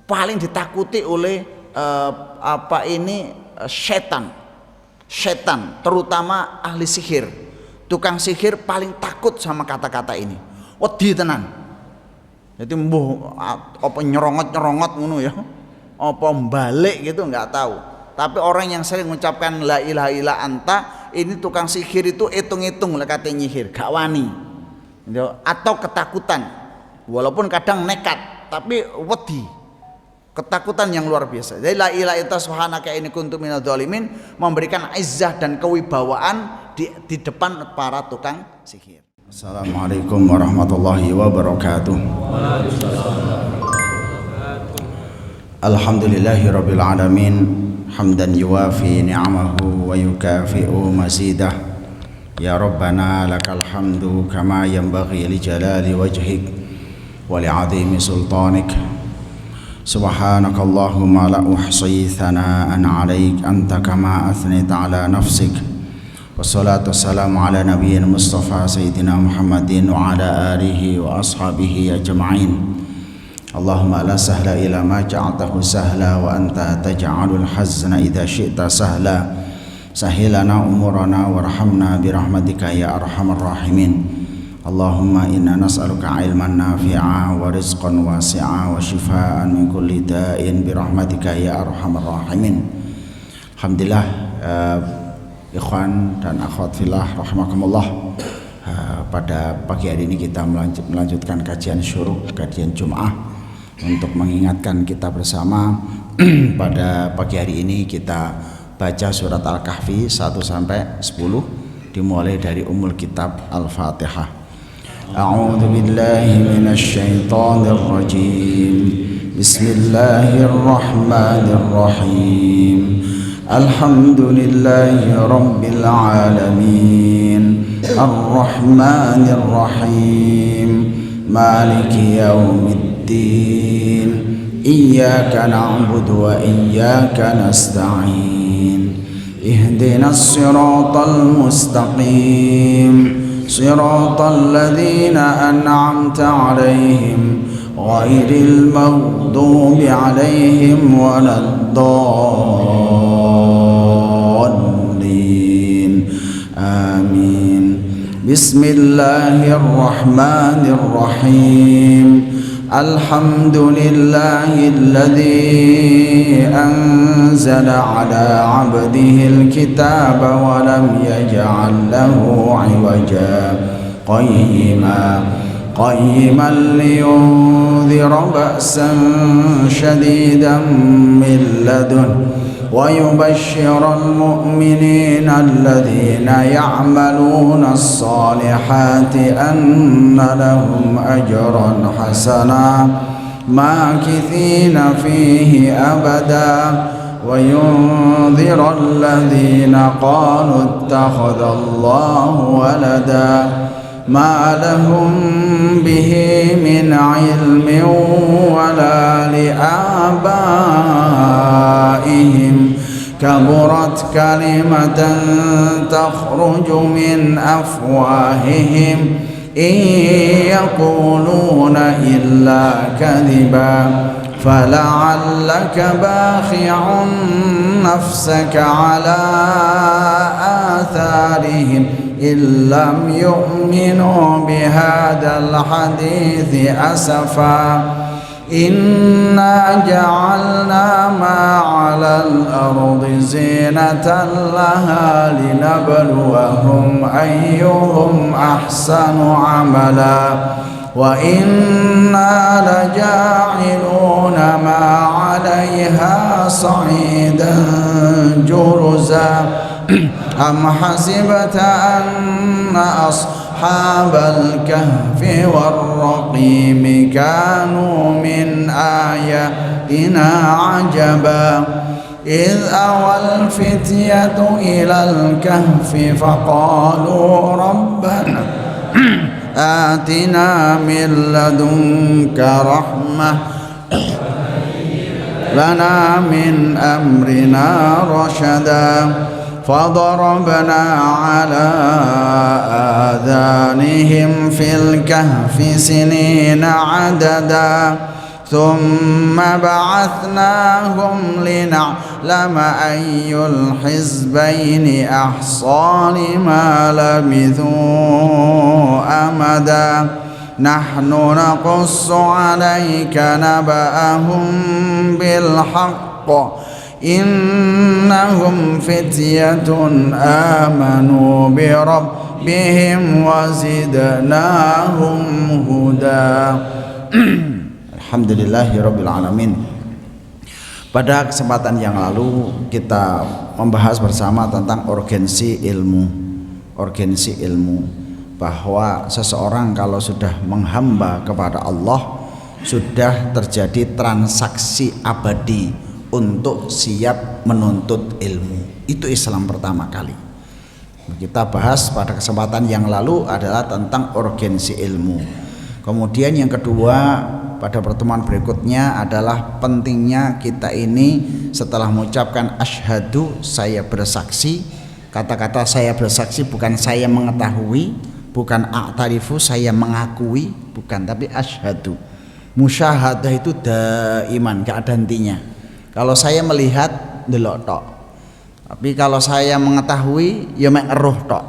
paling ditakuti oleh setan, terutama ahli sihir. Tukang sihir paling takut sama kata-kata ini. Wedi tenan. Jadi mbuh apa nyerongot ngono ya. Apa balik gitu nggak tahu. Tapi orang yang sering mengucapkan la ilaha illa anta, ini tukang sihir itu hitung-hitung lah kata nyihir, gak wani. Atau ketakutan. Walaupun kadang nekat, tapi wedi. Ketakutan yang luar biasa. Jadi la ilaha illa subhanaka inni kuntu minadz zalimin memberikan izzah dan kewibawaan di depan para tukang sihir. Assalamualaikum warahmatullahi wabarakatuh. Alhamdulillahirabbil alamin hamdan yuwafi ni'amahu wa yukafi'u mazidah. Ya Rabbana lakal hamdu kama yanbaghi li jalali wajhik wa li'azimi sultanik. Subhanakallahumma la uhsi thana'an 'alaik anta kama athnita 'ala nafsik. Wassalatu wassalamu ala nabiyyina Mustafa sayyidina Muhammadin wa ala alihi wa ashabihi ajma'in. Allahumma la sahla ila ma ja'altahu sahla wa anta taj'alul hazna idza syi'ta sahla. Sahilana umurana warhamna birahmatika ya arhamar rahimin. Allahumma inna nas'aluka ilman nafi'a wa rizqan wasi'a wa shifaa'an min kulli da'in birahmatika ya arhamar rahimin. Alhamdulillah, ikhwan dan akhwat fillah rahimakumullah. Pada pagi hari ini kita melanjutkan kajian syuruk, kajian Jum'ah, untuk mengingatkan kita bersama. Pada pagi hari ini kita baca surat Al-Kahfi 1 sampai 10, dimulai dari Ummul Kitab Al-Fatihah. A'udzu billahi minasy syaithanir rajim. Bismillahirrahmanirrahim. Alhamdulillahi rabbil alamin. Ar-Rahmanir Rahim. Maliki yaumiddin. Iyyaka na'budu wa iyyaka nasta'in. Ihdinas siratal mustaqim. Siratal ladzina an'amta 'alaihim ghairil maghdubi 'alaihim waladdallin. Amin. Bismillahirrahmanirrahim. Alhamdulillahilladzi anzala 'ala 'abdihil kitaba wa lam yaj'al lahu 'iwaja qayyiman liyunzira ba'san shadidan min ladun wa yubashshiral mu'minina alladhina ya'maluna as-salihati anna lahum ajran hasana makithina fihi abada wa yunzira alladhina qalu ittakhadallahu walada ma lahum bihi min ilmin wala li'abaihim kaburat kalimatan takhruju min afwahihim in yaquluna illa kadhiba fala'allaka bakhi'un nafsaka ala atharihim illam yu'minu bihadzal hadithi asafa. Inna ja'alna ma 'alal ardi zinatan laha linabluwahum ayyuhum ahsanu 'amala wa inna laja'iluna ma 'alayha sa'idan juruza. Am hasibta anna ashabal kahfi war-raqim kanu min ayatina ajaba idh awal fityatu ilal kahfi faqalu rabbana atina min ladunka rahmah lana min amrina rashada فضربنا على آذانهم في الكهف سنين عددا thumma ba'athnahum lina'lama ayyul hizbaini ahsa lima labithu amada nahnu naqussu 'alaika naba'ahum bil haqq innahum fityatun amanu bi rabbihim wa zidnahum huda. Alhamdulillahirabbil alamin. Pada kesempatan yang lalu kita membahas bersama tentang urgensi ilmu, bahwa seseorang kalau sudah menghamba kepada Allah sudah terjadi transaksi abadi untuk siap menuntut ilmu. Itu Islam pertama kali. Kita bahas pada kesempatan yang lalu adalah tentang urgensi ilmu. Kemudian yang kedua pada pertemuan berikutnya adalah pentingnya kita ini setelah mengucapkan asyhadu, saya bersaksi. Kata-kata saya bersaksi bukan saya mengetahui, bukan a'tarifu saya mengakui, bukan, tapi asyhadu. Musyahadah itu daiman, gak ada hentinya. Kalau saya melihat delok tok. Tapi kalau saya mengetahui ya mek eruh tok.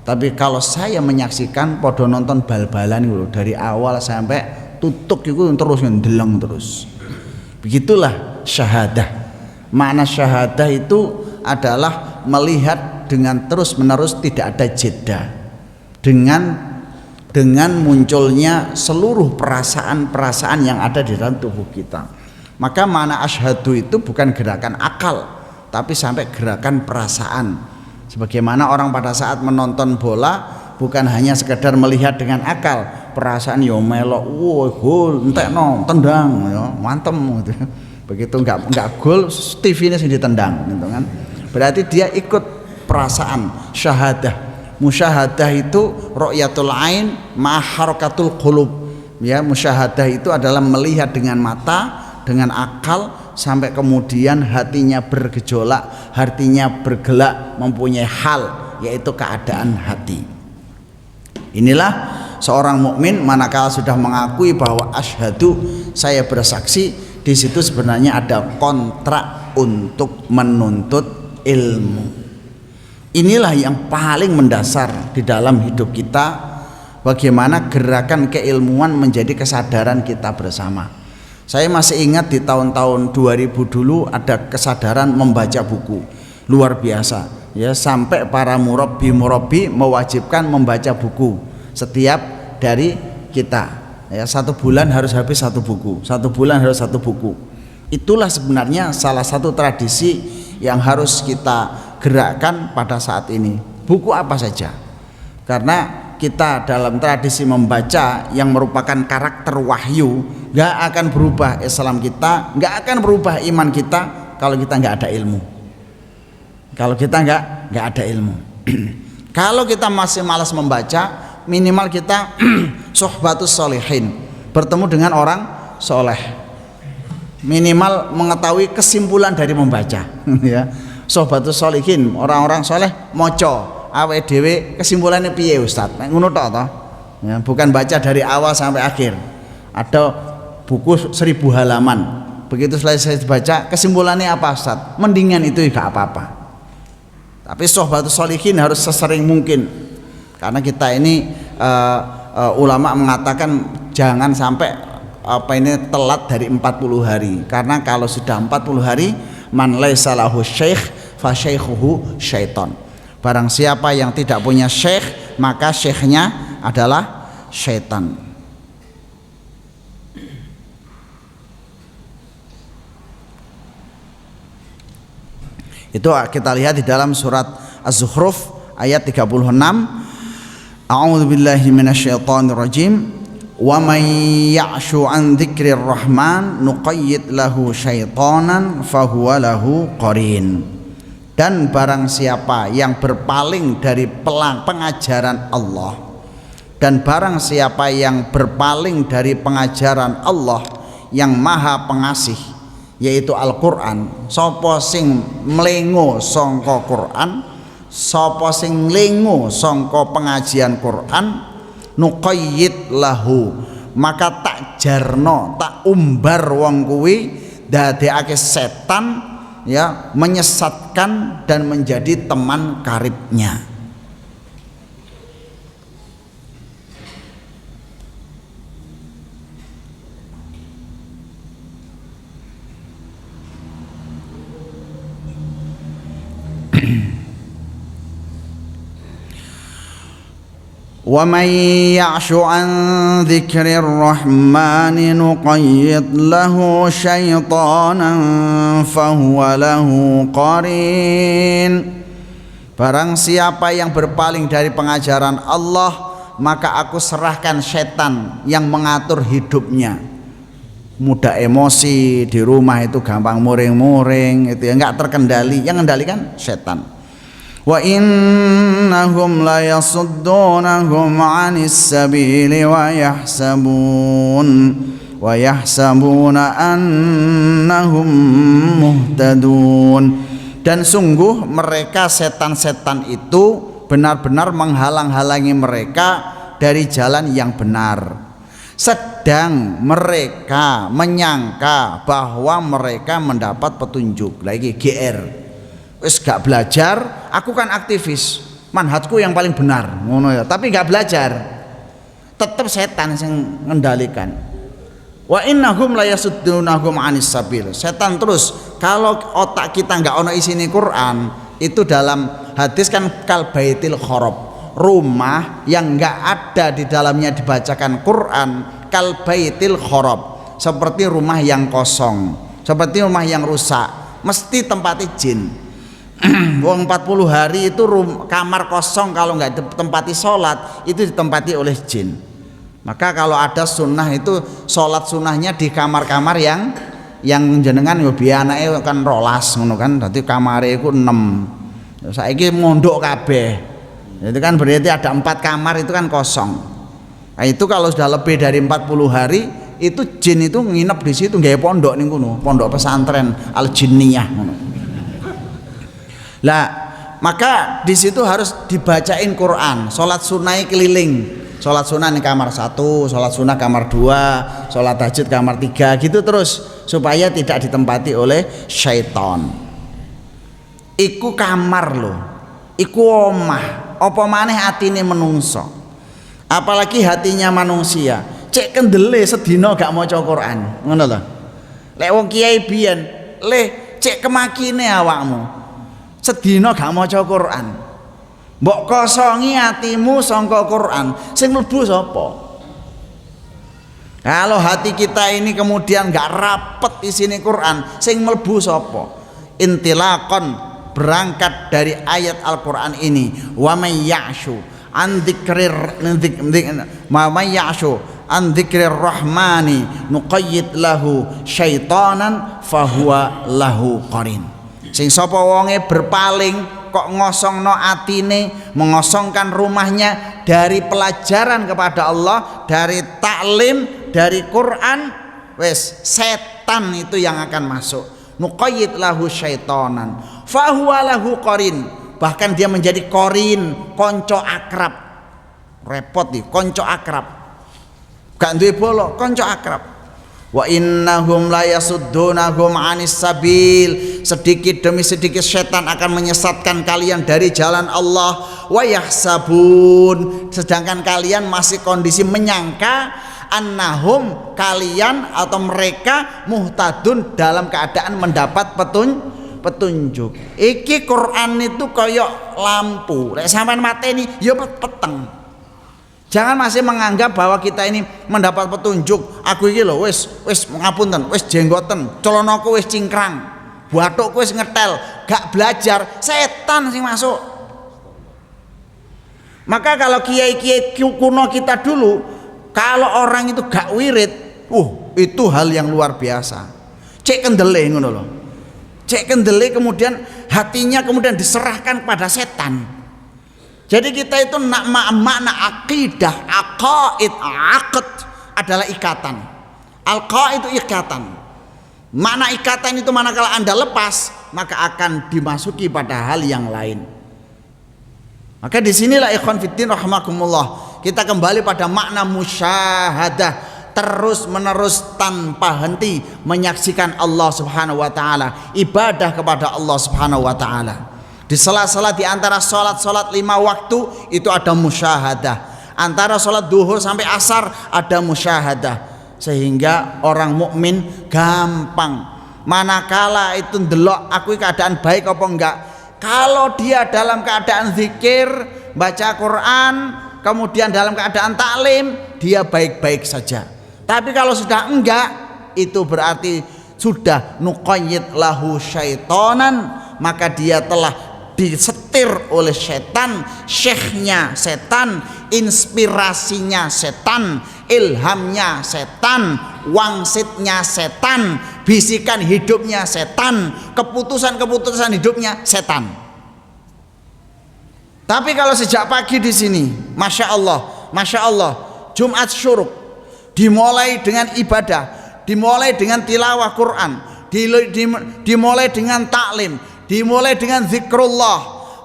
Tapi kalau saya menyaksikan podo nonton bal-balan itu dari awal sampai tutuk itu terus ndeleng terus. Begitulah syahadah. Makna syahadah itu adalah melihat dengan terus-menerus, tidak ada jeda. Dengan munculnya seluruh perasaan-perasaan yang ada di dalam tubuh kita. Maka makna asyhadu itu bukan gerakan akal, tapi sampai gerakan perasaan. Sebagaimana orang pada saat menonton bola bukan hanya sekedar melihat dengan akal, perasaan yo melok, wow gol, entekno, tendang, yo mantem gitu. Begitu enggak gol, TV-nya sing ditendang gitu kan. Berarti dia ikut perasaan. Syahadah, musyahadah itu ru'yatul ain ma harakatul qulub. Ya, musyahadah itu adalah melihat dengan mata, dengan akal, sampai kemudian hatinya bergejolak, hatinya bergelak, mempunyai hal, yaitu keadaan hati. Inilah seorang mukmin manakala sudah mengakui bahwa asyhadu, saya bersaksi, di situ sebenarnya ada kontrak untuk menuntut ilmu. Inilah yang paling mendasar di dalam hidup kita, bagaimana gerakan keilmuan menjadi kesadaran kita bersama. Saya masih ingat di tahun-tahun 2000 dulu ada kesadaran membaca buku luar biasa, ya, sampai para murabbi mewajibkan membaca buku setiap dari kita, ya, 1 bulan harus habis 1 buku, 1 bulan harus 1 buku. Itulah sebenarnya salah satu tradisi yang harus kita gerakkan pada saat ini. Buku apa saja, karena kita dalam tradisi membaca yang merupakan karakter wahyu, gak akan berubah Islam kita, gak akan berubah iman kita kalau kita gak ada ilmu. Kalau kita gak ada ilmu. Kalau kita masih malas membaca, minimal kita suhbatus sholihin, bertemu dengan orang soleh, minimal mengetahui kesimpulan dari membaca. Ya, suhbatus sholihin, orang-orang soleh moco awake dhewe kesimpulannya piye Ustaz, nek ngono tok to, ya, bukan baca dari awal sampai akhir. Ada buku 1000 halaman, begitu selesai dibaca kesimpulannya apa Ustaz, mendingan itu gak apa-apa. Tapi sohbatus sholihin harus sesering mungkin, karena kita ini ulama mengatakan jangan sampai telat dari 40 hari, karena kalau sudah 40 hari, man laisa lahu syekh fa syaikhuhu syaiton. Barang siapa yang tidak punya syekh, maka syekhnya adalah syaitan. Itu kita lihat di dalam surat Az-Zukhruf ayat 36. A'udzubillahi minasyaitonirrajim. Wa may ya'shu 'an dzikrir rahman nuqayyid lahu syaitanan fahuwa lahu qarin. Dan barang siapa yang berpaling dari pengajaran Allah, dan barang siapa yang berpaling dari pengajaran Allah yang maha pengasih, yaitu Al-Quran, sapa sing mlengo sangka Quran, sapa sing mlengo sangka pengajian Quran, nuqayyid lahu, maka tak jarno, tak umbar wong kuwi dadekake setan ya menyesatkan dan menjadi teman karibnya. Wa may ya'shu an dzikrir rahmani nuqayyid lahu syaitanan fahuwa lahu qarin. Barang siapa yang berpaling dari pengajaran Allah, maka aku serahkan setan yang mengatur hidupnya. Mudah emosi, di rumah itu gampang muring-muring, itu ya enggak terkendali, yang kendalikan setan. Wa innahum la yasuddunahum 'anis sabili wa yahsabuna annahum muhtadun. Dan sungguh mereka setan-setan itu benar-benar menghalang-halangi mereka dari jalan yang benar. Sedang mereka menyangka bahwa mereka mendapat petunjuk. Lagi GR. Wis gak belajar, aku kan aktivis, manhajku yang paling benar, ngono ya. Tapi gak belajar, tetap setan yang mengendalikan. Wa innahum la yasuddunahum 'anis sabil. Setan terus, kalau otak kita nggak ono isine Quran, itu dalam hadis kan kal baitil kharab, rumah yang nggak ada di dalamnya dibacakan Quran, kal baitil kharab, seperti rumah yang kosong, seperti rumah yang rusak, mesti tempati jin. Wong 40 hari itu kamar kosong, kalau nggak ditempati sholat itu ditempati oleh jin. Maka kalau ada sunnah itu sholat sunnahnya di kamar-kamar yang jenengan yo bianake kan rolas ngono kan, dadi kamare iku 6. Saiki mondok kabeh. Itu kan berarti ada 4 kamar itu kan kosong. Nah, itu kalau sudah lebih dari 40 hari itu jin itu nginep di situ, nggawe pondok ning kono, pondok pesantren Al Jinniyah ngono. Lah, maka di situ harus dibacain Quran, sholat sunnah keliling, sholat sunnah di kamar 1, sholat sunnah kamar 2, sholat tahajud kamar 3, gitu terus supaya tidak ditempati oleh syaitan. Iku kamar loh, iku omah, apa maneh atine menungso, apalagi hatinya manusia. Cek kendele sedina gak maca Quran, ngono lho. Lek wong kiai biyen, cek kemakine awakmu. Sedina gak maca Quran, mbok kosongi hatimu sangka Quran, sing mlebu sapa? Kalau hati kita ini kemudian gak rapet isine Quran, sing mlebu sapa? Intilaqon, berangkat dari ayat Al-Qur'an ini, wa may ya'shu an dzikrir rahmani nuqayyid lahu syaitanan fahuwa lahu qarin. Sing sapa wonge berpaling kok ngosongno atine, mengosongkan rumahnya dari pelajaran kepada Allah, dari taklim, dari Quran, wes setan itu yang akan masuk. Nuqayyid lahu syaitanan fahuwa lahu qarin, bahkan dia menjadi qarin, konco akrab. Repot nih, konco akrab, gak duwe bolo, konco akrab. Wa innahum la yasuddunahum 'anis sabil, sedikit demi sedikit setan akan menyesatkan kalian dari jalan Allah. Wa yahsabun, sedangkan kalian masih kondisi menyangka annahum, kalian atau mereka muhtadun, dalam keadaan mendapat petunjuk. Iki Quran itu koyok lampu, lek sampean mateni ya peteng. Jangan masih menganggap bahwa kita ini mendapat petunjuk. Aku iki lho wis ngapunten, wis jenggoten, celonaku wis cingkrang, bathukku wis ngetel, gak belajar, setan sing masuk. Maka kalau kiai-kiai kuno kita dulu, kalau orang itu gak wirid, itu hal yang luar biasa. Cek kendele ngono lho. Cek kendele kemudian hatinya kemudian diserahkan kepada setan. Jadi kita itu makna akidah, aqaid, aqd adalah ikatan. Alqa itu ikatan. Makna ikatan itu manakala Anda lepas, maka akan dimasuki pada hal yang lain. Maka disinilah ikhwan fiddin rahimakumullah, kita kembali pada makna musyahadah, terus menerus tanpa henti menyaksikan Allah Subhanahu wa taala, ibadah kepada Allah Subhanahu wa taala. Di sela-sela di antara salat-salat 5 waktu itu ada musyahadah. Antara salat duhur sampai asar ada musyahadah. Sehingga orang mukmin gampang manakala itu ndelok aku keadaan baik apa enggak. Kalau dia dalam keadaan zikir, baca Quran, kemudian dalam keadaan taklim, dia baik-baik saja. Tapi kalau sudah enggak, itu berarti sudah nuqayyid lahu syaitonan, maka dia telah disetir oleh setan, syekhnya setan, inspirasinya setan, ilhamnya setan, wangsitnya setan, bisikan hidupnya setan, keputusan-keputusan hidupnya setan. Tapi kalau sejak pagi di sini, masya Allah, Jumat Syuruk, dimulai dengan ibadah, dimulai dengan tilawah Quran, dimulai dengan taklim, dimulai dengan zikrullah,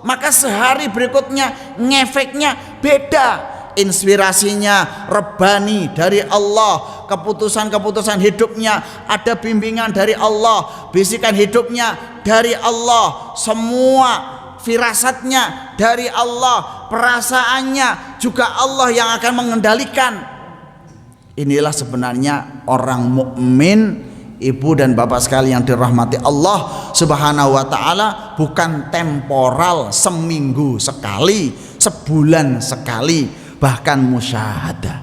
maka sehari berikutnya ngefeknya beda. Inspirasinya rebani dari Allah, keputusan-keputusan hidupnya ada bimbingan dari Allah, bisikan hidupnya dari Allah, semua firasatnya dari Allah, perasaannya juga Allah yang akan mengendalikan. Inilah sebenarnya orang mukmin, ibu dan bapak sekalian yang dirahmati Allah Subhanahu wa taala, bukan temporal seminggu sekali, sebulan sekali, bahkan musyahadah.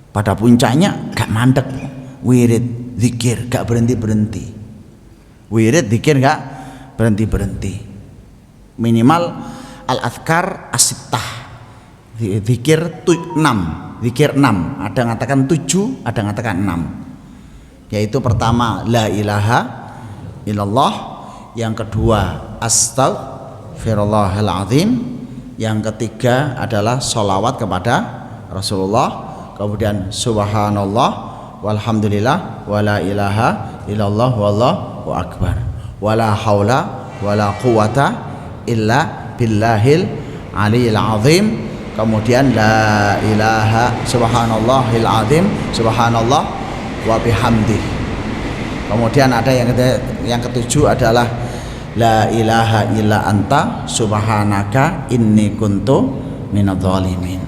Pada puncaknya gak mandek, wirid zikir gak berhenti-berhenti. Wirid zikir gak berhenti-berhenti. Minimal al-azkar as-sittah. Zikir 6, zikir 6, ada yang mengatakan 7, ada yang mengatakan 6. Yaitu pertama la ilaha illallah, yang kedua astaghfirullahaladzim, yang ketiga adalah sholawat kepada Rasulullah, kemudian subhanallah walhamdulillah wala ilaha illallah wallahu akbar wala haula wala quwata illa billahil aliyil azim, kemudian la ilaha subhanallahil azim subhanallah wa bihamdih. Kemudian ada yang ketujuh adalah la ilaha illa anta subhanaka inni kuntu minadh dhalimin.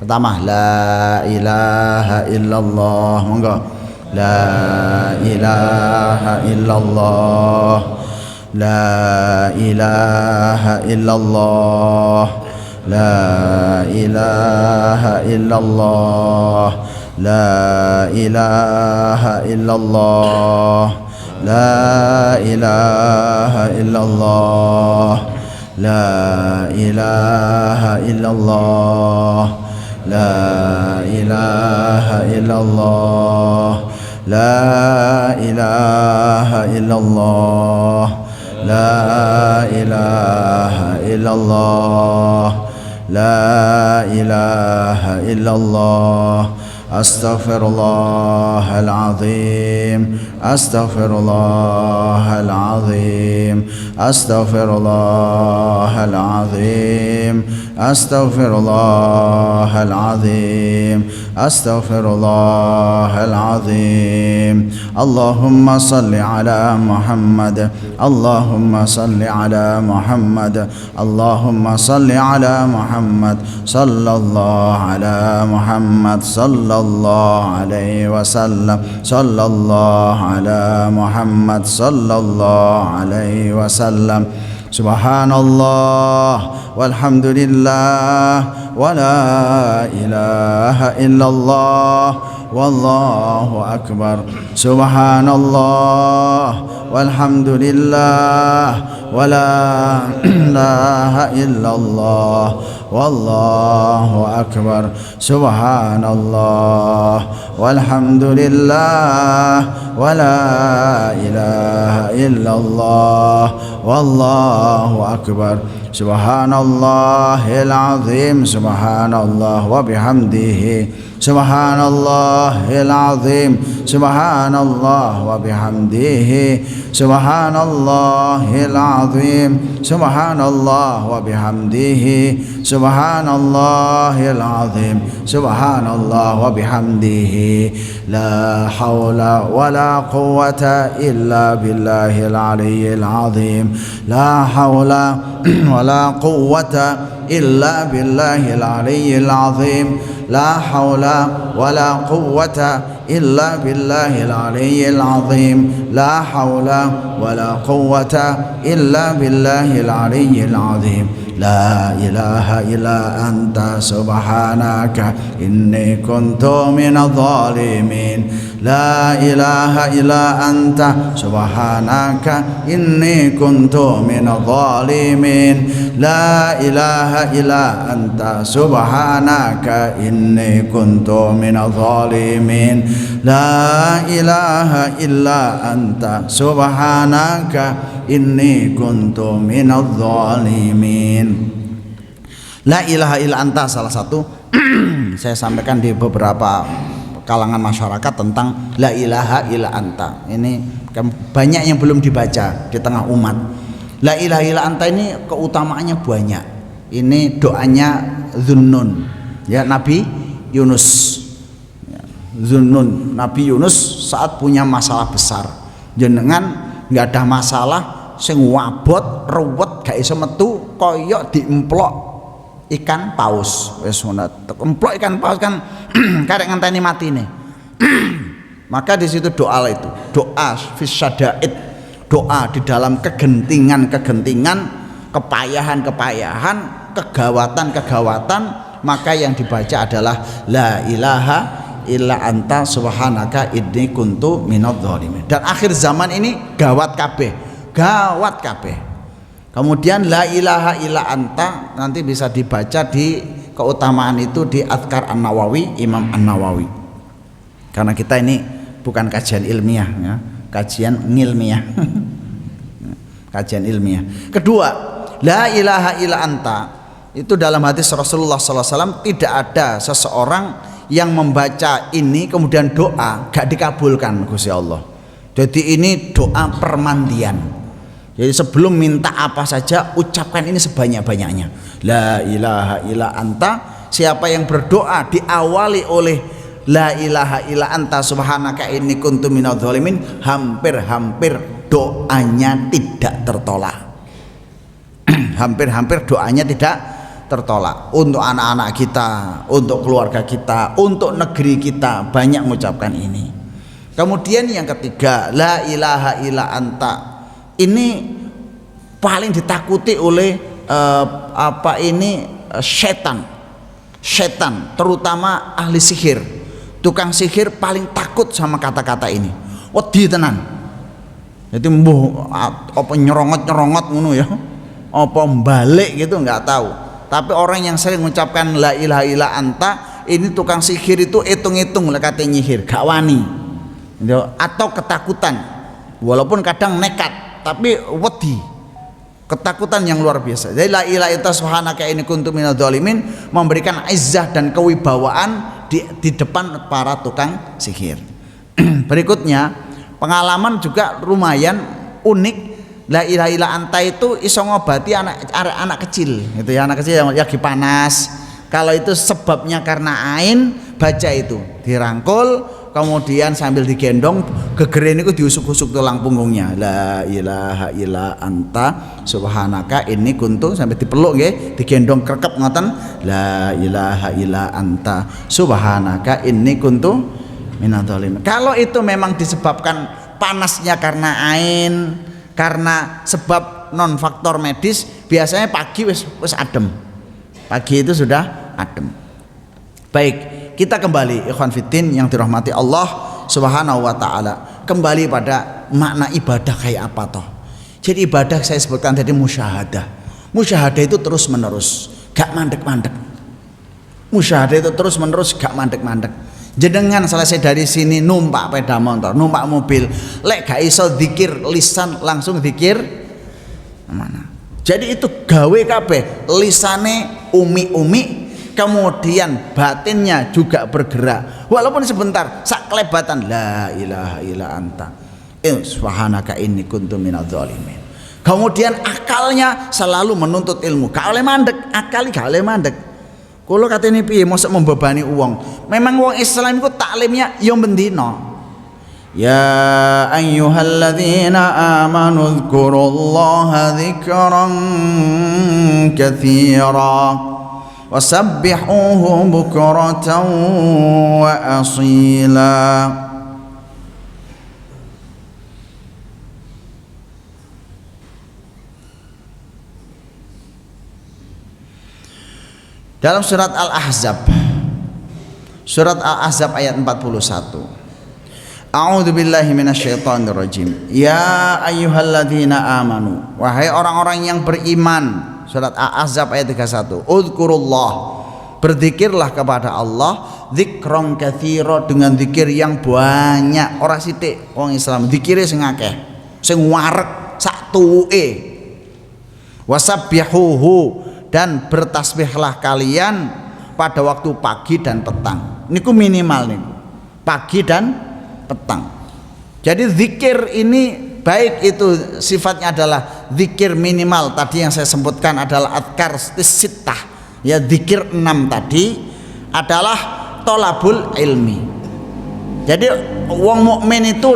Pertama la ilaha illallah, monggo la ilaha illallah, la ilaha illallah, la ilaha illallah, la ilaha illallah, la ilaha illallah, la ilaha illallah, la ilaha illallah, la ilaha illallah, la ilaha illallah, la ilaha illallah. Astaghfirullahaladzim, astaghfirullahaladzim, astaghfirullahaladzim, astaghfirullahaladzim, astaghfirullahaladzim. Allahumma salli ala Muhammad, Allahumma salli ala Muhammad, Allahumma salli ala Muhammad, sallallahu ala Muhammad, sallallahu alaihi wasallam, sallallahu ala Muhammad, sallallahu alaihi wasallam. Subhanallah walhamdulillah wa la ilaha illallah wallahu akbar. Subhanallah walhamdulillah wa la ilaha illallah wallahu akbar. Subhanallah walhamdulillah wa la ilaha illallah wallahu akbar. subhanallahil azim, subhanallah wa bihamdihi, subhanallahil azim, subhanallah wa bihamdihi, subhanallahil azim, subhanallah wa bihamdihi, subhanallahil azim, subhanallah wa bihamdihi, la haula wala quwwata illa billahil aliyyil azim, la haula wala quwwata illa billahil aliyyil azim, la haula wala quwwata illa billahil aliyyil azim, la haula wala quwwata illa billahil aliyyil azim, la ilaha illa anta subhanaka inni kuntu minadh dhalimin, la ilaha illa anta subhanaka inni kuntu minadh dhalimin, la ilaha illa anta subhanaka inni kuntu minadh dhalimin, la ilaha illa anta subhanaka inni kuntu minadh dhalimin. La ilaha illa anta salah satu saya sampaikan di beberapa kalangan masyarakat tentang la ilaha illa anta. Ini banyak yang belum dibaca di tengah umat. La ilaha illa anta ini keutamaannya banyak. Ini doanya Zunnun, ya, Nabi Yunus. Zunnun, Nabi Yunus saat punya masalah besar, jenengan nggak ada masalah sing wabot ruwet gak iso metu koyok diemplok ikan paus, wis ngono emplok ikan paus kan karek ngenteni matine. Maka di situ doa itu, doa fisyadaid, doa di dalam kegentingan, kepayahan, kegawatan, maka yang dibaca adalah la ilaha illa anta subhanaka inni kuntu minadh dhalimin. Dan akhir zaman ini gawat kabeh. Kemudian la ilaha illa anta nanti bisa dibaca di keutamaan itu di Adhkar An-Nawawi, Imam An-Nawawi. Karena kita ini bukan kajian ilmiah, ya, kajian ngilmiah. Kajian ilmiah. Kedua, la ilaha illa anta itu dalam hadis Rasulullah SAW tidak ada seseorang yang membaca ini kemudian doa gak dikabulkan Gusti Allah. Jadi ini doa permandian. Jadi sebelum minta apa saja ucapkan ini sebanyak-banyaknya. La ilaha illa anta. Siapa yang berdoa diawali oleh la ilaha illa anta subhanaka inni kuntu minadh dhalimin, hampir-hampir doanya tidak tertolak. Hampir-hampir doanya tidak tertolak. Untuk anak-anak kita, untuk keluarga kita, untuk negeri kita banyak mengucapkan ini. Kemudian yang ketiga, la ilaha illa anta ini paling ditakuti oleh setan, terutama ahli sihir, tukang sihir paling takut sama kata-kata ini. Wedi tenan. Jadi mbuh apa nyerongot ngono ya, apa balik gitu nggak tahu. Tapi orang yang sering mengucapkan la ilaha illa anta ini tukang sihir itu hitung-hitung lah kata nyihir, gak wani, atau ketakutan, walaupun kadang nekat tapi wedi, ketakutan yang luar biasa. Jadi la ilaha illa subhanaka inni kuntu minadh dhalimin memberikan izzah dan kewibawaan di depan para tukang sihir. Berikutnya pengalaman juga lumayan unik. La ilaha illa anta itu iso ngobati anak kecil gitu ya, anak kecil yang lagi panas. Kalau itu sebabnya karena ain, baca itu dirangkul kemudian sambil digendong gegere niku diusuk-usuk tulang punggungnya. La ilaha illa anta subhanaka inni kuntu sampai dipeluk nggih, digendong krekep ngoten. La ilaha illa anta subhanaka inni kuntu minadh dhalimin. Kalau itu memang disebabkan panasnya karena ain, karena sebab non faktor medis, biasanya pagi wis adem. Pagi itu sudah adem. Baik, kita kembali ikhwan fiddin yang dirahmati Allah Subhanahu wa taala. Kembali pada makna ibadah kayak apa toh? Jadi ibadah saya sebutkan tadi musyahadah. Musyahadah itu terus menerus, gak mandek-mandek. Musyahadah itu terus menerus, gak mandek-mandek. Jenengan selesai dari sini numpak sepeda motor, numpak mobil, lek gak iso zikir lisan langsung zikir mana? Jadi itu gawe kabeh, lisane umi-umi, kemudian batinnya juga bergerak walaupun sebentar, sak kelebatan, la ilaha illa anta subhanaka inni kuntu minadz zalimin. Kemudian akalnya selalu menuntut ilmu, gak oleh mandek, akali gak oleh mandek. Kula katene piye mosok membebani uang. Memang wong Islam iku taklimnya yo bendina. Ya ayyuhalladzina amanu dzkurullaha dzikran katsira wasabbihuhu bukratan wa asila. Dalam surat Al-Ahzab, surat Al-Ahzab ayat 41. A'udzu billahi minasyaitonir rajim. Ya ayyuhalladzina amanu, wahai orang-orang yang beriman. Surat Al-Ahzab ayat 31. Udzkurullah, berzikirlah kepada Allah, dzikron katsira, dengan zikir yang banyak. Ora sithik wong Islam zikire sing akeh, sing wareg sak tuwuke. Wasabbihuhu, dan bertasbihlah kalian pada waktu pagi dan petang. Niku minimal niku, pagi dan petang. Jadi zikir ini baik itu sifatnya adalah zikir minimal tadi yang saya sebutkan adalah adkar sittah, ya zikir 6 tadi adalah tolabul ilmi. Jadi wong mukmin itu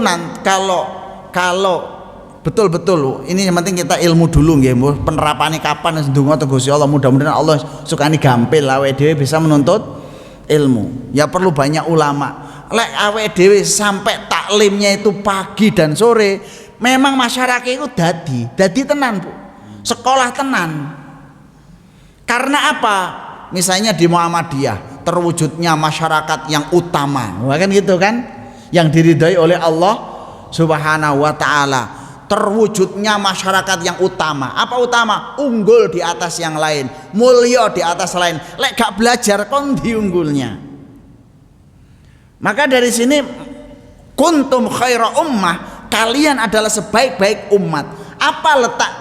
kalau betul-betul ini yang penting kita ilmu dulu nggih, penerapannya kapan ndonga tegusi Allah, mudah-mudahan Allah sukani gampil awake dhewe bisa menuntut ilmu. Ya perlu banyak ulama. Lek awake dhewe sampai taklimnya itu pagi dan sore, memang masyarakat itu dadi tenan, Bu. Sekolah tenan. Karena apa? Misalnya di Muhammadiyah terwujudnya masyarakat yang utama. Wah, kan gitu kan? Yang diridhai oleh Allah Subhanahu wa taala. Terwujudnya masyarakat yang utama. Apa utama? Unggul di atas yang lain, mulia di atas lain. Lek gak belajar kon diunggulnya. Maka dari sini kuntum khaira ummah, kalian adalah sebaik-baik umat. Apa letak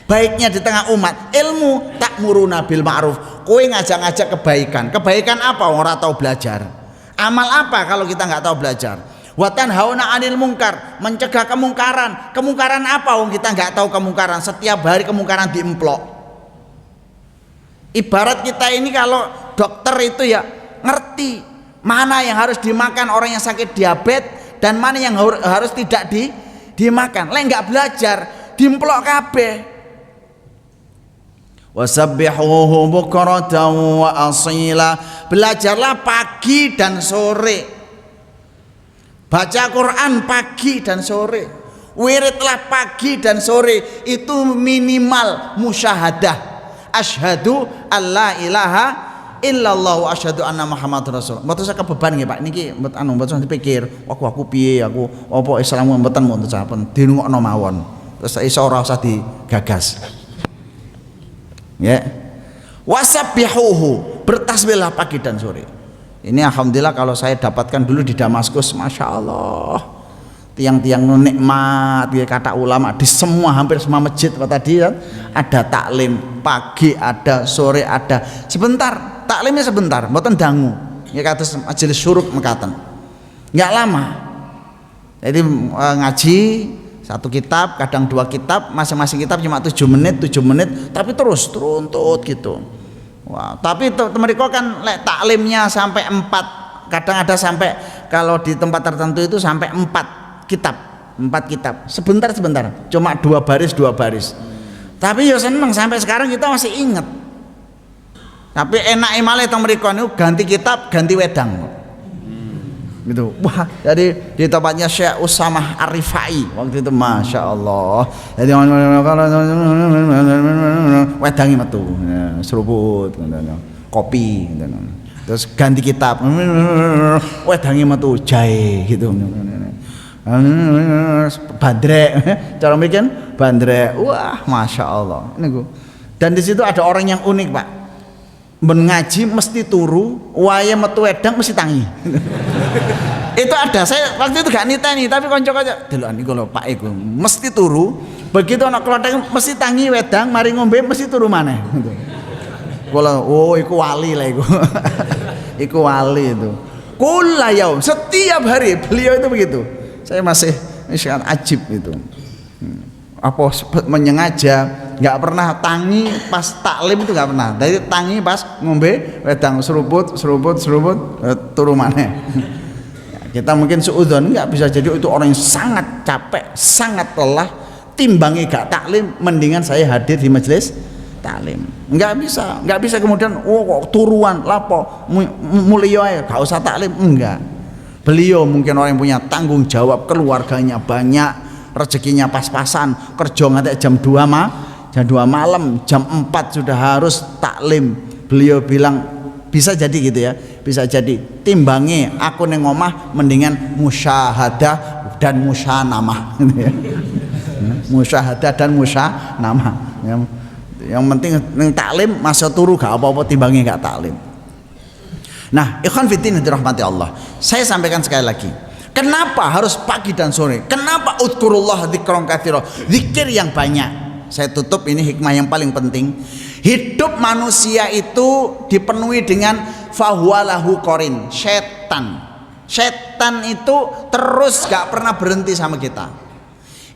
baiknya di tengah umat? Ilmu, ta'muruna bil ma'ruf. Kowe ngajak-ngajak kebaikan. Kebaikan apa? Ora tahu belajar. Amal apa kalau kita nggak tahu belajar? Wa tanhauna 'anil munkar, mencegah kemungkaran. Kemungkaran apa wong kita nggak tahu kemungkaran, setiap hari kemungkaran diemplok. Ibarat kita ini kalau dokter itu ya ngerti mana yang harus dimakan orang yang sakit diabetes dan mana yang harus tidak dimakan. Lek nggak belajar diemplok kabeh. Wasabbihuhu bukratan wa asila, belajarlah pagi dan sore. Baca Quran pagi dan sore, wiridlah pagi dan sore, itu minimal musyahadah. Asyhadu alla ilaha illallah wa asyhadu anna muhammadur rasul. Mboten sak beban nggih Pak niki mboten dipikir aku piye aku apa Islam mboten sampun dirungokno mawon. Terus iso ora usah digagas. Ya. Wasabbihuhu, bertasbihlah pagi dan sore. Ini alhamdulillah kalau saya dapatkan dulu di Damaskus, masya Allah, tiang-tiang nikmat, kata ulama di semua hampir semua masjid tadi kan, ada taklim pagi, ada sore, ada sebentar taklimnya sebentar, mboten dangu, ya kata majelis syuruk mekaten, nggak lama. Jadi ngaji satu kitab, kadang 2 kitab, masing-masing kitab cuma 7 menit, tapi terus teruntut gitu. Wah, tapi mereka kan taklimnya sampai 4, kadang ada sampai kalau di tempat tertentu itu sampai 4 kitab, sebentar, cuma 2 baris. Tapi ya seneng sampai sekarang kita masih ingat. Tapi enak malah teng mriko niku ganti kitab, ganti wedang. Gitu. Wah, jadi di tempatnya Syekh Usamah Ar-Rifai waktu itu masya Allah. Jadi wedangi metu, seruput, kopi, terus ganti kitab, wedangi metu jahe gitu. Bandrek, cara mikir bandrek, wah masya Allah. Dan di situ ada orang yang unik Pak. Mengaji mesti turu, waya metu wedang mesti tangi. Itu ada, saya waktu itu gak niteni tapi konco-konco delokan iku lho Pak iku mesti turu, Begitu ana klothek mesti tangi wedang, mari ngombe mesti turu maneh. Kula oh iku wali lah iku. Iku wali itu. Kula yaum, setiap hari beliau itu begitu. Saya masih sangat ajib itu. Apa menyengaja nggak pernah tangi pas taklim itu nggak pernah. Dari tangi pas ngombe wedang seruput turu maneh. Kita mungkin suudzon nggak bisa jadi itu orang yang sangat capek, sangat lelah, timbangi gak taklim, mendingan saya hadir di majelis taklim. Nggak bisa kemudian kok turuan lapo mulia ya gak usah taklim, enggak. Beliau mungkin orang yang punya tanggung jawab, keluarganya banyak, rezekinya pas-pasan, kerja nganti jam 2 malam, jam 4 sudah harus taklim. Beliau bilang bisa jadi gitu ya, bisa jadi timbangi aku neng omah mendingan musyahadah dan musyanamah gitu ya. Musyahadah dan musyanamah. Yang penting neng taklim masih turu gak apa-apa timbangi gak taklim. Nah, ikhwan fillah dirahmati Allah. Saya sampaikan sekali lagi. Kenapa harus pagi dan sore? Kenapa udkurullah dzikran katsira? Zikir yang banyak. Saya tutup ini hikmah yang paling penting. Hidup manusia itu dipenuhi dengan fahuwalahu qarin, setan. Setan itu terus gak pernah berhenti sama kita.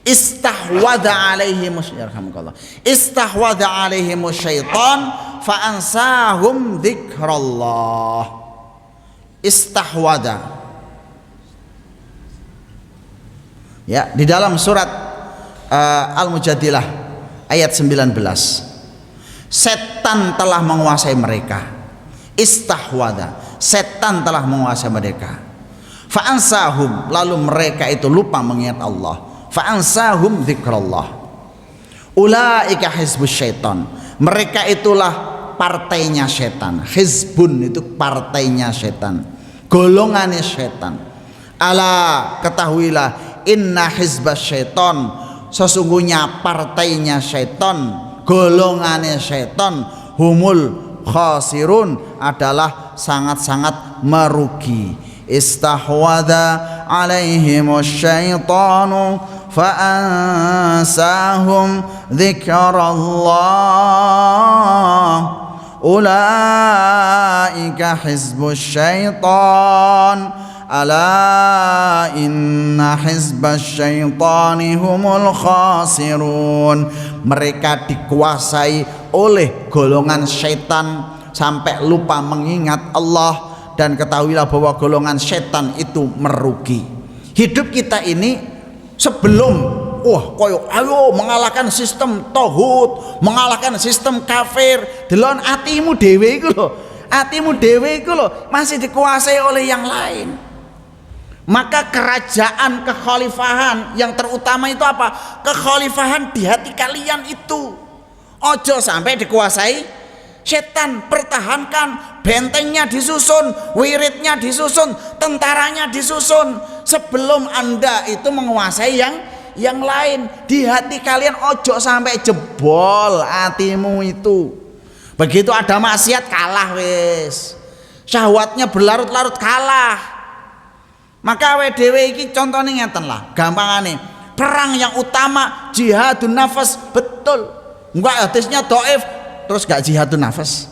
Istahwadha alaihimus yarhamukallah. Istahwadha alaihimus syaitan fa ansahum dzikrallah. Istahwadha. Ya, di dalam surat Al-Mujadilah ayat 19. Setan telah menguasai mereka. Istahwadha, setan telah menguasai mereka. Fa ansahum, lalu mereka itu lupa mengingat Allah. Fa ansahum dzikrallah. Ulaika hizbus syaitan. Mereka itulah partainya setan. Hizbun itu partainya setan, golongannya setan. Ala, ketahuilah, inna hizbas syaitan, sesungguhnya partainya setan, golongannya setan, humul khasirun, adalah sangat-sangat merugi. Istahwadha alaihimus syaitanu fa'ansahum dzikrallah. Ulaika hizbus syaitan ala inna hizbas syaitani humul khasirun. Mereka dikuasai oleh golongan syaitan sampai lupa mengingat Allah, dan ketahuilah bahwa golongan syaitan itu merugi. Hidup kita ini sebelum koyo ayo mengalahkan sistem tauhid, mengalahkan sistem kafir, delon atimu dhewe iku lho. Atimu dhewe iku lho masih dikuasai oleh yang lain. Maka kerajaan kekhalifahan yang terutama itu apa? Kekhalifahan di hati kalian itu. Ojo sampai dikuasai setan. Pertahankan, bentengnya disusun, wiridnya disusun, tentaranya disusun, sebelum Anda itu menguasai yang lain. Di hati kalian ojo sampai jebol hatimu itu. Begitu ada maksiat kalah wis. Syahwatnya berlarut-larut kalah. Maka awake dhewe iki contone ngeten lah, gampangane. Perang yang utama jihadun nafas, betul. Enggak hadisnya dhaif terus gak jihadun nafas.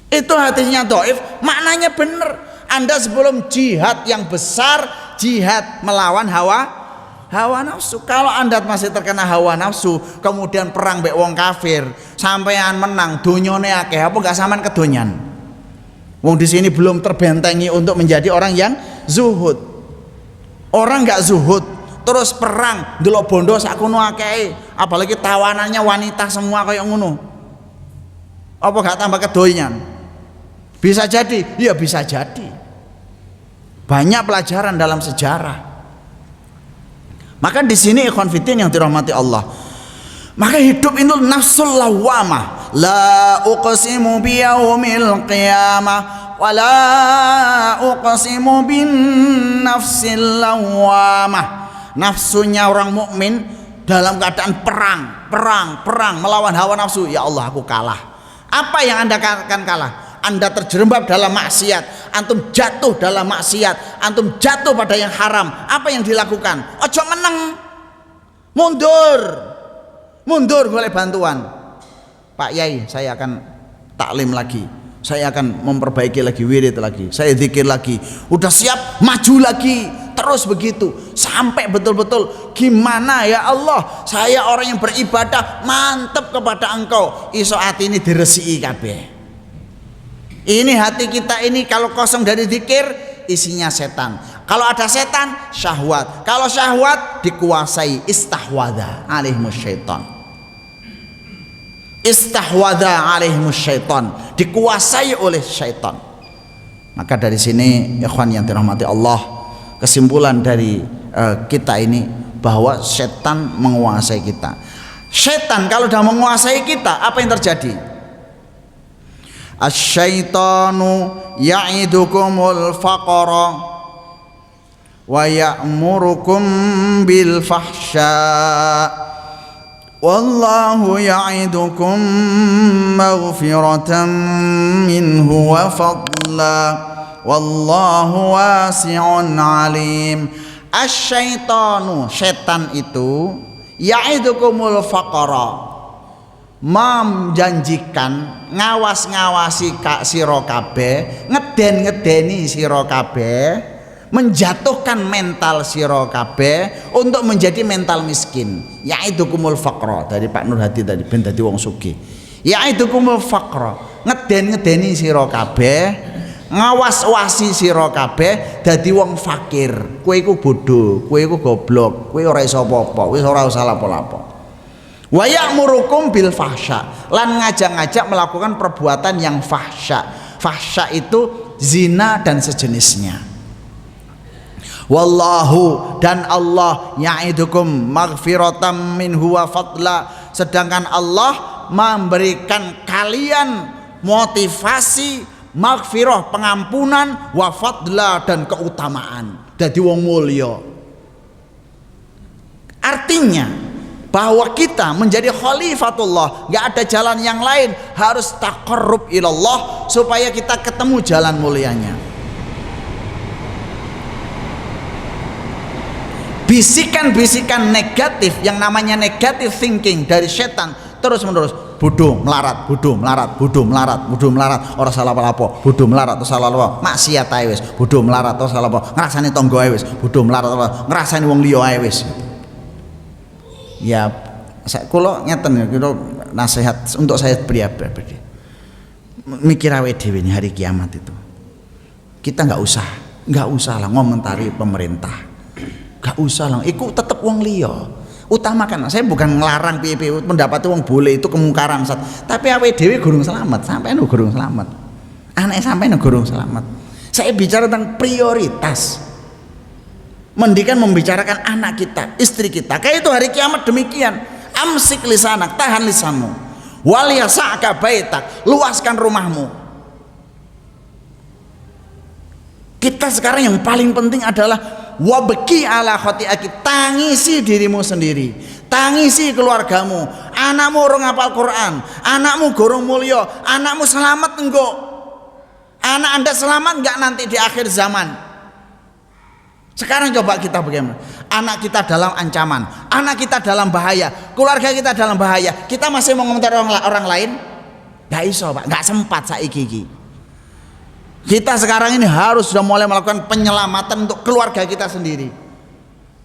Itu hadisnya dhaif, maknanya bener. Anda sebelum jihad yang besar, jihad melawan hawa nafsu. Kalau Anda masih terkena hawa nafsu, kemudian perang mbek wong kafir, sampean menang, donyane akeh, apa gak sampean kedonyan? Wong di sini belum terbentengi untuk menjadi orang yang zuhud. Orang gak zuhud terus perang ndelok bondo sakono akeh, apalagi tawanannya wanita semua kayak ngono. Apa gak tambah kedonyan? Bisa jadi, ya bisa jadi. Banyak pelajaran dalam sejarah. Maka di sini ikhwan fillah yang dirahmati Allah. Maka hidup itu nafsul lawamah. La uqsimu biyaumil qiyamah wa la uqsimu bin nafsil lawamah. Nafsunya orang mukmin dalam keadaan perang melawan hawa nafsu. Ya Allah, aku kalah. Apa yang Anda akan kalah? Anda terjerembab dalam maksiat, antum jatuh dalam maksiat, antum jatuh pada yang haram. Apa yang dilakukan? Ojo menang. mundur golek bantuan. Pak Yai, saya akan taklim lagi, saya akan memperbaiki lagi wirid lagi, saya zikir lagi. Udah siap, maju lagi, terus begitu sampai betul-betul gimana ya Allah, saya orang yang beribadah mantep kepada Engkau, iso hati ini diresiki kabeh. Ini hati kita ini kalau kosong dari zikir isinya setan. Kalau ada setan, syahwat. Kalau syahwat dikuasai istahwadha alaihimus syaitan. Istahwadha alaihimus syaitan, dikuasai oleh syaitan. Maka dari sini ikhwan yang dirahmati Allah, kesimpulan dari kita ini bahwa setan menguasai kita. Setan kalau sudah menguasai kita, apa yang terjadi? Asyaitanu ya'idukumul faqra wa ya'murukum bil fahsya wallahu ya'idukum maghfiratan minhu wa fadla wallahu wasi'un alim. Asyaitanu, setan itu ya'idukumul faqra, menjanjikan ngawas-ngawasi kak sira kabeh, ngeden-ngedeni sira kabeh, menjatuhkan mental sira kabeh untuk menjadi mental miskin. Ya'idukumul faqra, dari Pak Nur Hadi tadi ben dadi wong sugih. Ya'idukumul faqra, ngeden-ngedeni sira kabeh, ngawas-wasi sira kabeh dadi wong fakir. Kowe iku bodho, kowe iku goblok, kowe ora iso apa-apa, wis ora usah lapo-lapo. Wa ya'murukum bil fahsya, lan ngajak-ngajak melakukan perbuatan yang fahsya. Fahsya itu zina dan sejenisnya. Wallahu, dan Allah ya'idukum maghfiratan minhu wa fadla, sedangkan Allah memberikan kalian motivasi maghfirah, pengampunan, wa fadla, dan keutamaan, dadi wong mulya. Artinya bahwa kita menjadi khalifatullah, gak ada jalan yang lain, harus taqarrub ilallah supaya kita ketemu jalan mulianya. Bisikan-bisikan negatif yang namanya negative thinking dari setan terus menerus, bodoh melarat, bodoh melarat, bodoh melarat, bodoh melarat, ora salah apa-apa, bodoh melarat atau salah apa, maksiat ae wis, bodoh melarat atau salah apa, ngrasani tangga ae wis, bodoh melarat atau ngrasani wong liya ae wis. Ya, kula ngeten ya, kira nasihat untuk saya pribadi. Mikir awake dhewe ini hari kiamat itu. Kita nggak usah lah ngomentari pemerintah. Nggak usah lah, iku tetep wong liya. Utamakan, saya bukan ngelarang piye-piye pendapat wong boleh itu kemungkaran, tapi awake dhewe gurung selamat, sampean gurung selamat. Anak sampean gurung selamat. Saya bicara tentang prioritas. Mendikan membicarakan anak kita, istri kita. Kayak itu hari kiamat demikian. Amsik lisanak, tahan lisanmu. Wal yasa'ka baitak, luaskan rumahmu. Kita sekarang yang paling penting adalah wabki ala khoti'aki, tangisi dirimu sendiri, tangisi keluargamu. Anakmu orang hafal Quran, anakmu gorong mulya, anakmu selamat enggak? Anak Anda selamat enggak nanti di akhir zaman? Sekarang coba kita bagaimana? Anak kita dalam ancaman, anak kita dalam bahaya, keluarga kita dalam bahaya, kita masih mau komentar orang lain? Gak iso Pak, gak sempat saiki. Kita sekarang ini harus sudah mulai melakukan penyelamatan untuk keluarga kita sendiri.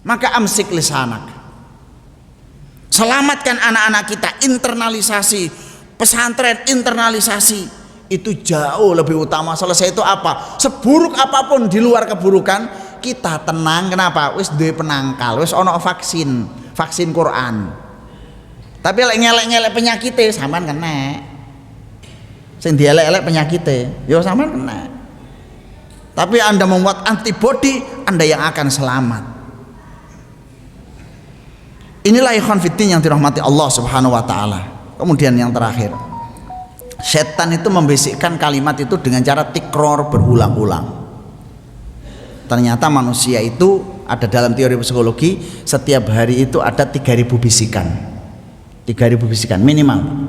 Maka amsik lisanak, selamatkan anak-anak kita. Internalisasi pesantren, internalisasi itu jauh lebih utama. Selesai itu apa? Seburuk apapun di luar keburukan, kita tenang. Kenapa? Wis duwe penangkal, wis ono vaksin Quran. Tapi lek ngelek-ngelek penyakite sampean kena. Sing dielek-elek penyakite, yo sampean kena. Tapi Anda membuat antibodi, Anda yang akan selamat. Inilah ikhwan fiddin yang dirahmati Allah Subhanahu wa taala. Kemudian yang terakhir, setan itu membisikkan kalimat itu dengan cara tikror, berulang-ulang. Ternyata manusia itu ada dalam teori psikologi, setiap hari itu ada 3000 bisikan. 3000 bisikan minimal.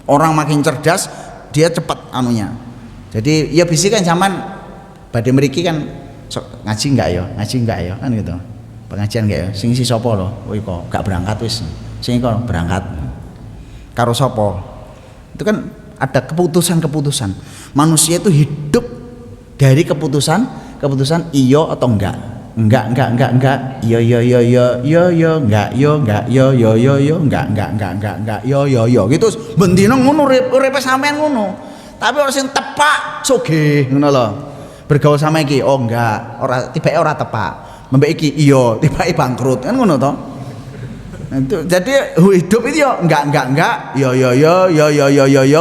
Orang makin cerdas, dia cepat anunya. Jadi ya bisikan zaman badhe mriki kan ngaji enggak ya kan gitu. Pengajian gak ya? Sing isi sapa lho? Oh kok gak berangkat wis. Sing kok berangkat. Karo sapa? Itu kan ada keputusan-keputusan. Manusia itu hidup dari keputusan iya atau enggak. Enggak, iya, enggak, yo, gitu. Bendina ngono uripe sampean ngono. Tapi ora sing tepak sugih ngono lho. Bergaul sama iki, oh enggak, ora tibake ora tepak. Mbek iki iya, tibake bangkrut. Kan ngono to. Itu jadi hidup itu yo enggak, yo,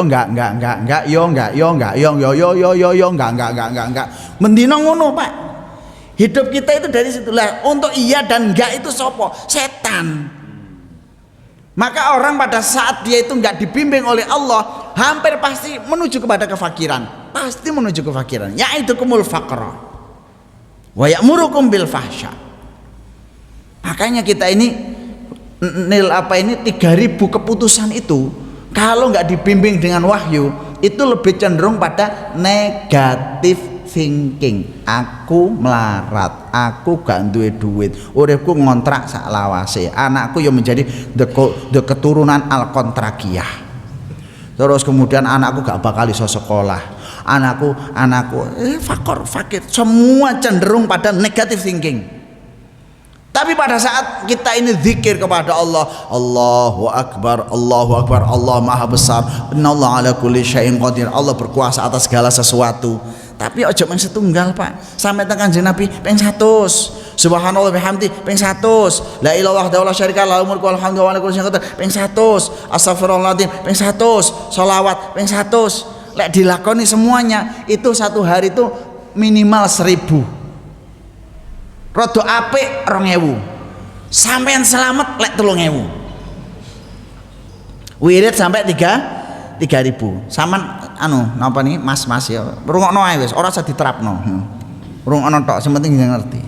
enggak, enggak. Mendina ngono, Pak. Hidup kita itu dari situlah. Untuk iya dan enggak itu sopo? Setan. Maka orang pada saat dia itu enggak dibimbing oleh Allah, hampir pasti menuju kepada kefakiran. Pasti menuju kefakiran. Ya'idukumul faqra wa ya'murukum bil fahsya. Makanya kita ini 3000 keputusan itu kalau enggak dibimbing dengan wahyu, itu lebih cenderung pada negatif thinking. Aku melarat, aku gak duwe duit, uripku ngontrak sak lawase, anakku yang menjadi the keturunan al kontrakiyah. Terus kemudian anakku gak bakal iso sekolah, anakku fakir, semua cenderung pada negative thinking. Tapi pada saat kita ini zikir kepada Allah, Allahu Akbar, Allah Maha Besar, Innallaha ala kulli syai'in qadir, Allah berkuasa atas segala sesuatu. Tapi ojo men setunggal, Pak. Sampai tekan Kanjeng Nabi ping 100. Subhanallah bihamdi ping 100. La ilaha illallah syarika lahu mulku wal hamdu wa ala kulli syai'in qadir ping 100. Astagfirullahaladzim ping 100. Sholawat ping 100. Lek dilakoni semuanya itu satu hari itu minimal 1000. Rodo apik 2000. Sampean selamat lek 3000. Wirid sampai 3000. Saman napa nih mas ya. Rungokno ae wis, ora usah diterapno. Rungokno tok, sing penting ngerti.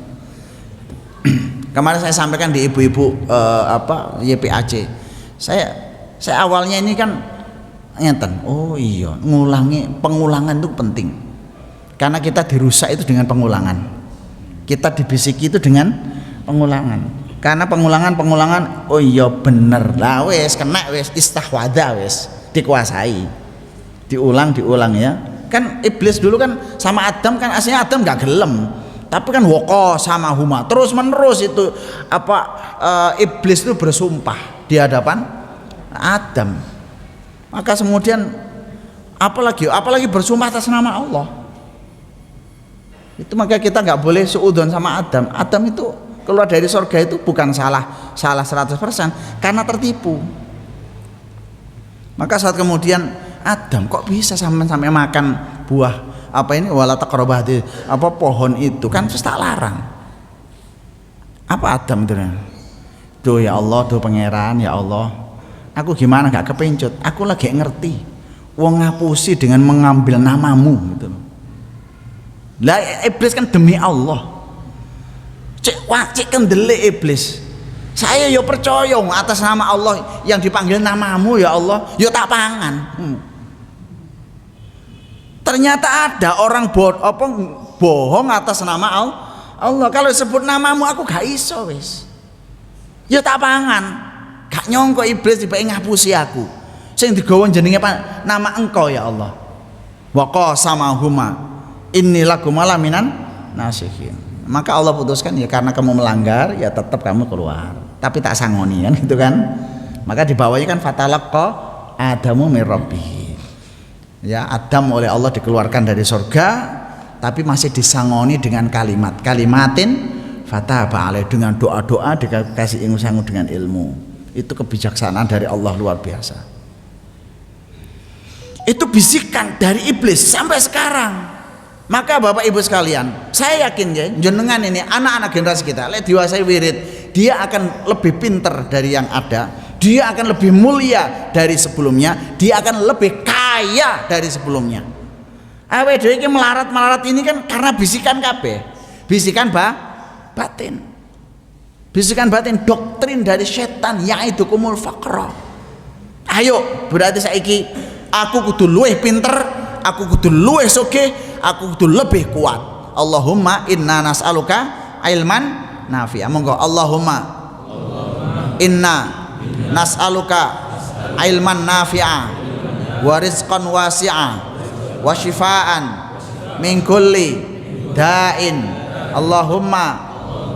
Kemarin saya sampaikan di ibu-ibu YPAC. Saya awalnya ini kan ngeten. Oh iya, pengulangan itu penting. Karena kita dirusak itu dengan pengulangan. Kita dibisiki itu dengan pengulangan. Karena pengulangan oh iya bener lah wis kena wis istahwadha wis dikuasai. Diulang ya. Kan iblis dulu kan sama Adam kan aslinya Adam gak gelem. Tapi kan woko sama huma terus menerus itu iblis itu bersumpah di hadapan Adam. Maka kemudian apalagi bersumpah atas nama Allah. Itu maka kita nggak boleh suudzon sama Adam. Adam itu keluar dari surga itu bukan salah 100% karena tertipu. Maka saat kemudian Adam kok bisa sampai makan buah wala taqrabah pohon itu kan terus tak larang. Apa Adam itu? Duh ya Allah, duh pangeran ya Allah. Aku gimana gak kepencut? Aku lagi ngerti. Wong ngapusi dengan mengambil namamu gitu loh. Lah iblis kan demi Allah. Cek kendele iblis. Saya yo percaya atas nama Allah yang dipanggil namamu ya Allah, yo tak pangan. Ternyata ada orang bohong atas nama Allah. Kalau disebut namamu aku gak iso wis. Yo tak pangan. Gak nyongko iblis dibake ngapusi aku. Sing digawa jenenge nama engkau ya Allah. Wa qasamahuma inni lakum alaminan nasihin. Maka Allah putuskan ya karena kamu melanggar ya tetap kamu keluar. Tapi tak sangoni kan gitu kan. Maka di bawahnya kan fatalaqqa Adamu min rabbih. Ya Adam oleh Allah dikeluarkan dari surga tapi masih disangoni dengan kalimatin fataba alaih, dengan doa-doa dikasih ilmu dengan ilmu. Itu kebijaksanaan dari Allah luar biasa. Itu bisikan dari iblis sampai sekarang. Maka Bapak Ibu sekalian, saya yakin ya, jenengan ini anak-anak generasi kita, lek diwasai wirid, dia akan lebih pinter dari yang ada, dia akan lebih mulia dari sebelumnya, dia akan lebih kaya dari sebelumnya. Awake dhewe iki melarat ini kan karena bisikan kabeh. Bisikan batin. Bisikan batin, doktrin dari setan, ya'idukumul faqra. Ayo, berarti saiki aku kudu luwih pinter, aku kudu luwih sugih, aku kudu lebih kuat. Allahumma inna nas'aluka ilman nafi'a. Monggo Allahumma inna nas'aluka ilman nafi'a wa rizqan wasi'a wa shifaan min kulli da'in. Allahumma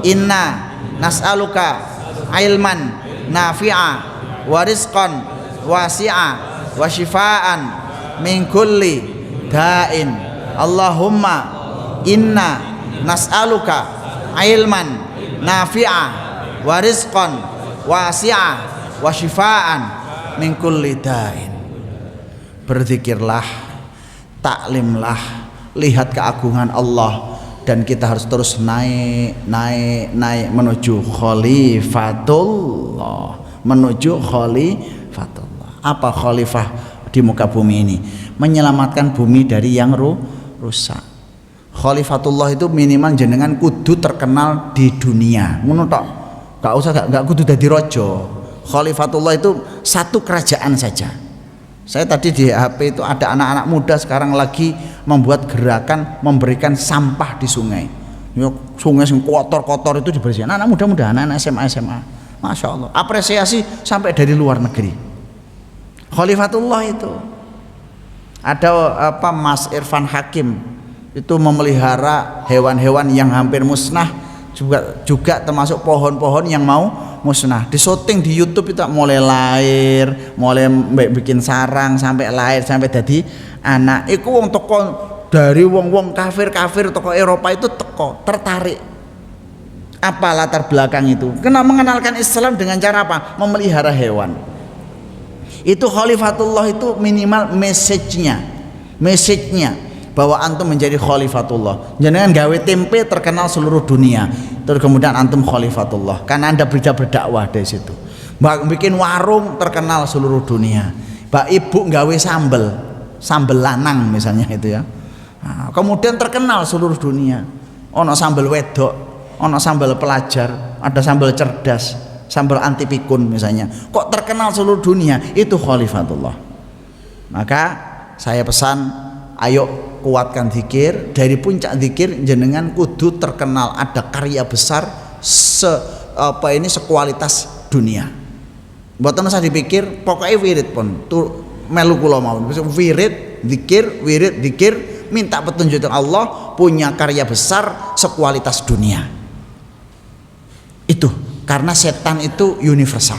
inna nas'aluka ilman nafi'a wa rizqan wasi'a wa shifaan min kulli da'in. Allahumma inna nas'aluka ilman nafi'a wa rizqan wasi'a wa shifaan min kulli da'in. Berzikirlah, taklimlah, lihat keagungan Allah, dan kita harus terus naik menuju khalifatullah, menuju khalifatullah. Apa khalifah di muka bumi ini? Menyelamatkan bumi dari yang rusak. Khalifatullah itu minimal jenengan kudu terkenal di dunia, ngono tok. Gak kudu dadi raja. Khalifatullah itu satu kerajaan saja. Saya tadi di HP itu ada anak-anak muda sekarang lagi membuat gerakan memberikan sampah di sungai. Sungai yang kotor-kotor itu dibersihkan. Anak muda-muda, anak SMA. Masya Allah. Apresiasi sampai dari luar negeri. Khalifatullah itu. Ada Mas Irfan Hakim itu memelihara hewan-hewan yang hampir musnah, juga termasuk pohon-pohon yang mau musnah. Di syuting di YouTube itu mulai lahir, mulai bikin sarang sampai lahir sampai jadi anak. Iku wong toko dari wong kafir toko Eropa itu tertarik. Apa latar belakang itu? Kena mengenalkan Islam dengan cara apa? Memelihara hewan. Itu khalifatullah itu minimal message-nya bahwa antum menjadi khalifatullah. Jangan gawe tempe terkenal seluruh dunia, terus kemudian antum khalifatullah karena anda berdakwah dari situ. Bikin warung terkenal seluruh dunia. Mbak ibu gawe sambel lanang misalnya itu ya. Nah, kemudian terkenal seluruh dunia. Ono sambel wedok, ono sambel pelajar, ada sambel cerdas, sambel anti pikun misalnya. Kok terkenal seluruh dunia? Itu khalifatullah. Maka saya pesan, ayo kuatkan zikir. Dari puncak zikir jenengan kudu terkenal ada karya besar sekualitas dunia. Mboten usah dipikir, pokoknya wirid pun melu kula mawon. Wirid zikir, minta petunjuk Allah, punya karya besar sekualitas dunia. Itu karena setan itu universal.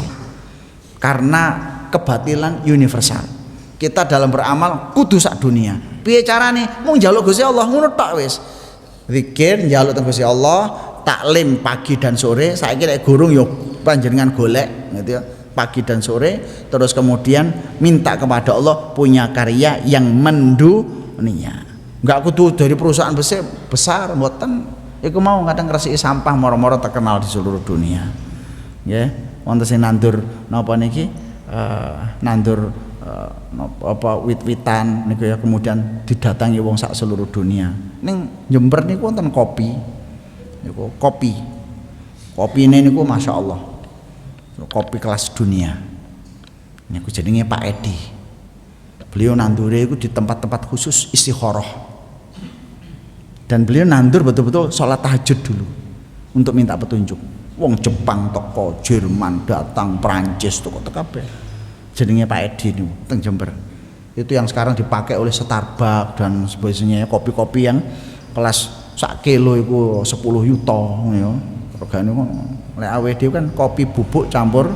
Karena kebatilan universal. Kita dalam beramal kudu sak dunia. Piye carane? Mung njaluk Gusti Allah ngono tok wis. Zikir njaluk teng Gusti Allah, taklim pagi dan sore. Saiki nek gurung yo panjenengan golek gitu ya. Pagi dan sore, terus kemudian minta kepada Allah punya karya yang mendunia. Enggak kudu dari perusahaan besar mboten. Iku mau kadang ngresiki sampah moro-moro terkenal di seluruh dunia. Nggih, wonten sing nandur napa niki? Nandur wit-witan niku ya, kemudian didatangi wong sak seluruh dunia. Ning Jember niku wonten kopi. Niku kopi. Kopine niku Masya Allah. Kopi kelas dunia. Niku jenenge Pak Edi. Beliau nandure iku di tempat-tempat khusus istikharah. Dan beliau nandur betul-betul sholat tahajud dulu untuk minta petunjuk. Wong Jepang toko, Jerman datang, Prancis toko kabeh. Jenenge Pak Edi niku teng Jember. Itu yang sekarang dipakai oleh Starbucks dan sebagainya, kopi-kopi yang kelas sak kilo iku 10 yuta ya. Regane kok lek awake dhewe kan kopi bubuk campur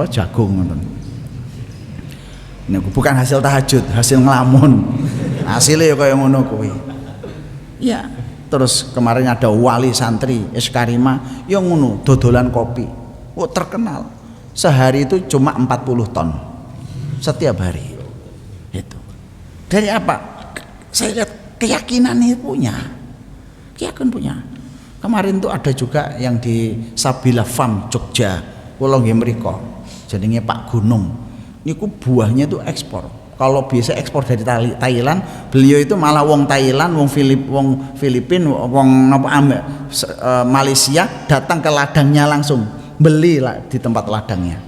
jagung ngoten. Niku bukan hasil tahajud, hasil ngelamun. Hasilnya ya kaya ngono kuwi. Iya, terus kemarin ada wali santri Eskarima yang ngono dodolan kopi. Oh, terkenal. Sehari itu cuma 40 ton setiap hari. Itu. Dari apa? Saya lihat keyakinannya punya. Keyakinan punya. Kemarin tuh ada juga yang di Sabila Farm Jogja, kula nggih mriko. Jenenge Pak Gunung. Niku buahnya tuh ekspor. Kalau biasa ekspor dari Thailand, beliau itu malah wong Thailand, wong Filipina, wong Malaysia datang ke ladangnya langsung beli lah di tempat ladangnya.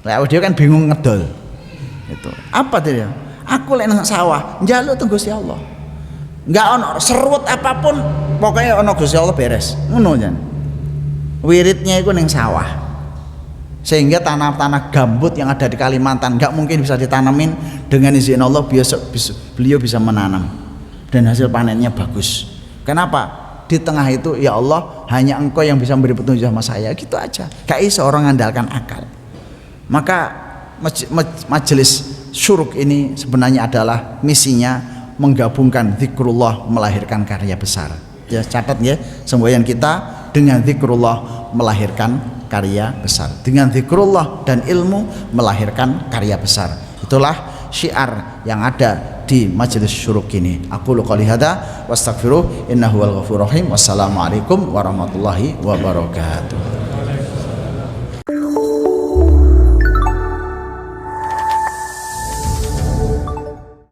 Lah dia kan bingung ngedol. Itu. Apa dia? Aku lek nang sawah, njaluk teng Gusti Allah. Enggak ono serut apapun, pokoknya ono Gusti Allah beres. Ngono jan. wiridnya itu ning sawah, sehingga tanah-tanah gambut yang ada di Kalimantan nggak mungkin bisa ditanamin. Dengan izin Allah beliau bisa menanam dan hasil panennya bagus. Kenapa? Di tengah itu, ya Allah, hanya Engkau yang bisa memberi petunjuk sama saya, gitu aja. Gak bisa orang mengandalkan akal. Maka majelis syuruk ini sebenarnya adalah misinya menggabungkan zikrullah melahirkan karya besar. Ya, catat ya, semboyan kita dengan zikrullah melahirkan karya besar. Dengan zikrullah dan ilmu melahirkan karya besar. Itulah syiar yang ada di majelis syuruk ini. Aku qouli hadza wastaghfiruh innahu wal ghafurur rahim. Wassalamualaikum warahmatullahi wabarakatuh.